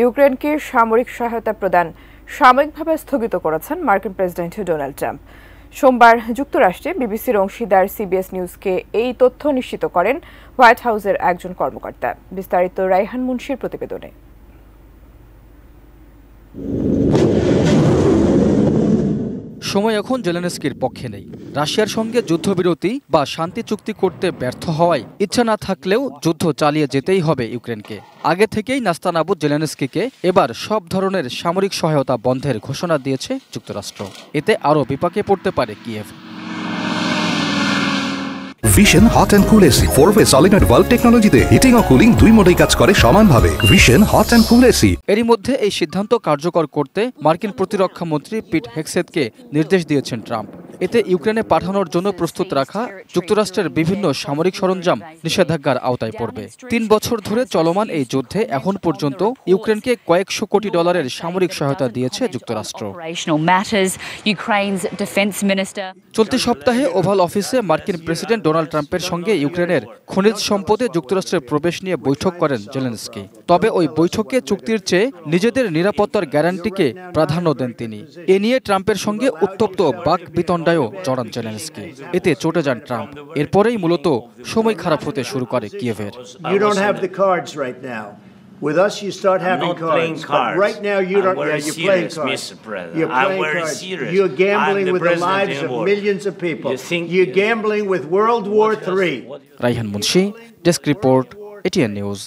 ইউক্রেনকে সামরিক সহায়তা প্রদান সাময়িকভাবে স্থগিত করেছেন মার্কিন প্রেসিডেন্ট ডোনাল্ড ট্রাম্প। সোমবার যুক্তরাষ্ট্রে বিবিসির অংশীদার সিবিএস নিউজকে এই তথ্য নিশ্চিত করেন হোয়াইট হাউসের একজন কর্মকর্তা। বিস্তারিত রাইহান মুন্সির প্রতিবেদনে। সময় এখন জেলেনস্কির পক্ষে নেই। রাশিয়ার সঙ্গে যুদ্ধবিরতি বা শান্তি চুক্তি করতে ব্যর্থ হওয়ায় ইচ্ছা না থাকলেও যুদ্ধ চালিয়ে যেতেই হবে ইউক্রেনকে। আগে থেকেই নাস্তানাবুদ জেলেনস্কিকে এবার সব ধরনের সামরিক সহায়তা বন্ধের ঘোষণা দিয়েছে যুক্তরাষ্ট্র। এতে আরও বিপাকে পড়তে পারে Kyiv. Vision hot and cool AC 4-way solenoid valve টেকনোলজিতে হিটিং ও কুলিং দুই মোডেই কাজ করে সমানভাবে। Vision hot and cool AC. এরই মধ্যে এই সিদ্ধান্ত কার্যকর করতে মার্কিন প্রতিরক্ষা মন্ত্রী পিট হেগসেথকে নির্দেশ দিয়েছেন ট্রাম্প। এতে ইউক্রেনে পাঠানোর জন্য প্রস্তুত রাখা যুক্তরাষ্ট্রের বিভিন্ন সামরিক সরঞ্জাম নিষেধাজ্ঞার আওতায় পড়বে। ৩ বছর ধরে চলমান এই যুদ্ধে এখন পর্যন্ত ইউক্রেনকে কয়েকশো কোটি ডলারের সামরিক সহায়তা দিয়েছে যুক্তরাষ্ট্র। চলতি সপ্তাহে ওভাল অফিসে মার্কিন প্রেসিডেন্ট ডোনাল্ড ট্রাম্পের সঙ্গে ইউক্রেনের খনিজ সম্পদে যুক্তরাষ্ট্রের প্রবেশ নিয়ে বৈঠক করেন জেলেনস্কি। তবে ওই বৈঠকে চুক্তির চেয়ে নিজেদের নিরাপত্তার গ্যারান্টিকে প্রাধান্য দেন তিনি। এ নিয়ে ট্রাম্পের সঙ্গে উত্তপ্ত বাকবিতণ্ডায়ও জড়ান জেলেনস্কি। এতে চটে যান ট্রাম্প। এরপরেই মূলত সময় খারাপ হতে শুরু করে কিয়েভের। With us, you start having cards. But right now, you don't. Yeah, you're playing cards. You're playing cards. You're gambling with the lives of millions of people. You're gambling with World War III. Raihan Munshi, desk report, ATN news.